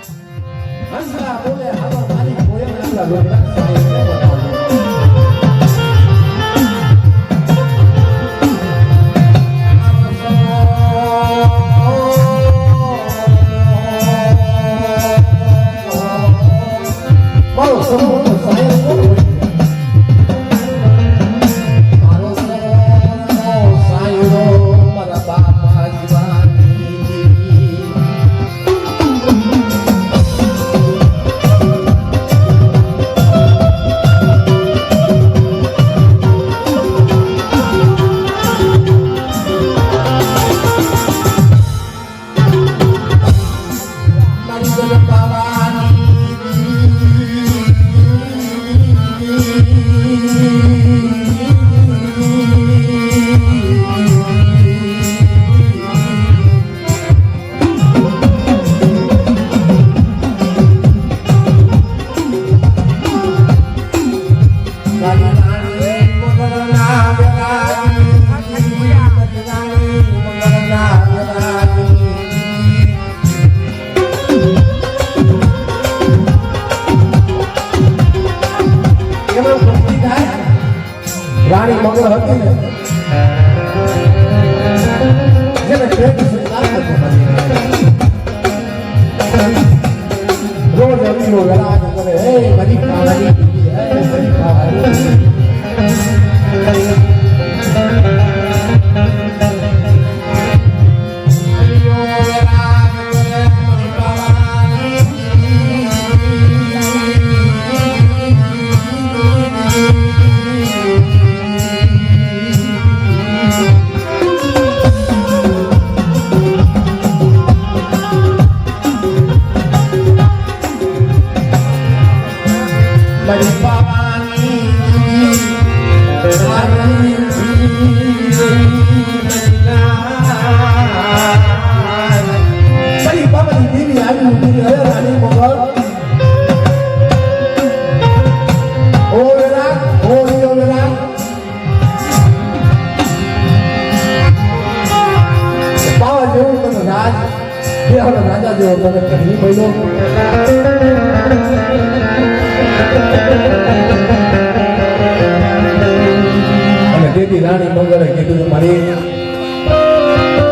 હંસલા બોલે હાલો મારી પોયમ આપલા લોકનાથ સાહેબને બતાવજો. મારો સમૂહ સાહેબ કોણ હોય? મારો સમૂહ સાહેબો મારા બાપા જીવાની રાણી મંગળ હતી ને જેને પ્રેમ સ્વીકાર રોજ અમીરો વિરાજ કરે હે મારી પાવાની હે મારી પાવાની રાજા જેવો તમે કહી બોલો અને તેથી રાણી મંગળે કીધું મારી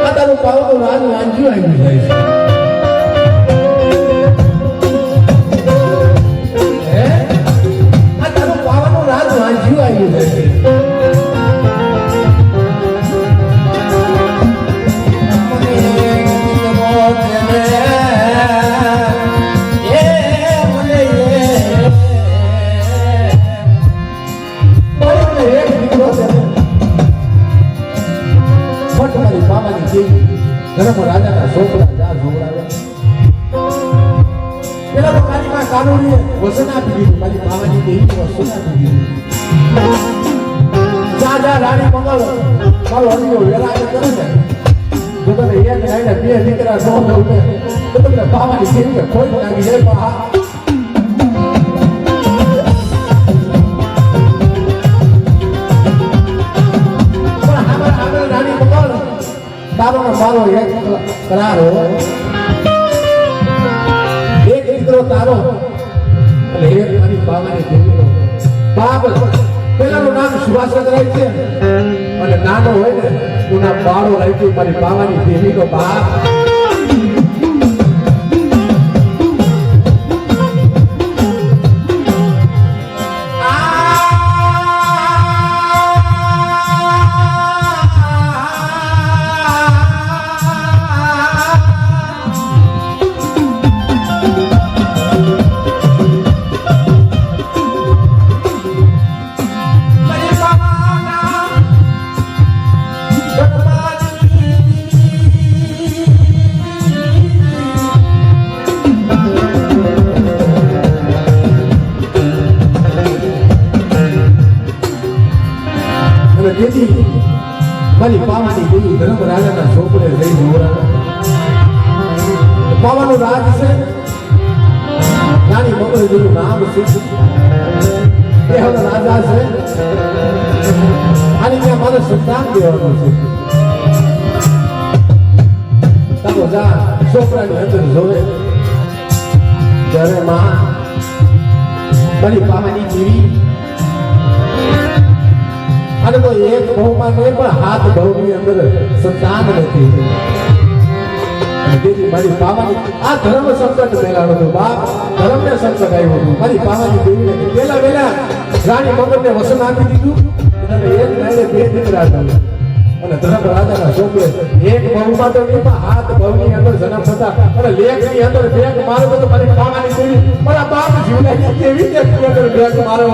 આ તારું પાવનું રાજ વાંચ્યું આવ્યું જાય છે આ તારું પાવાનું રાજ વાંચ્યું આવ્યું જાય છે ધર્મ રાજાના છોકરા જા જોવડાવે પેલા તો મારી માં કાનૂની વસન આપી દીધું મારી મામાની દેવી વસન આપી દીધું જા જા રાણી મંગળ મારો હરિયો વેરાજ કરે છે જો તમે એક નાઈને બે દીકરા નો દઉં ને તો તમને મામાની દેવી કોઈ લાગી જાય પા તારો ને મારો એક કરાર હોય એક દીકરો તારો અને એક મારી બાવાની દેવીનો બાપ પેલાનું નામ સુભાષચંદ્ર રહે છે અને નાનો હોય ને એનું નામ બાળો રાખ્યું મારી બાવાની દેવીનો બાપ તેથી મારી પાવાની દેવી ધર્મ રાજાના છોકરે લઈ જોવડાવે પાવાનું રાજ છે રાણી મંગળ જેનું નામ છે એ હવે રાજા છે અને ત્યાં મારે સંતાન દેવાનું છે તારો જા છોકરાની અંદર જોવે અરે માં મારી પાવાની જીવી અને તો એક બહુમાં નહીં પણ હાથ બહુની અંદર સંતાન નથી અને તેથી મારી પાવાની આ ધર્મ સંકટ મેલાડો હતો બાપ ધર્મને સંકટ આવ્યું હતું મારી પાવાની દેવીને પેલા વેલા રાણી મંગળને વસન આપી દીધું અને એક નાયરે બે દીકરા હતા અને ધર્મ રાજાના છોકરે એક બહુમાં તો નહીં પણ હાથ બહુની અંદર જન્મ થતા અને લેખની અંદર બેગ મારો તો મારી પાવાની દેવી મારા બાપ જીવના કેવી રીતે બેગ મારો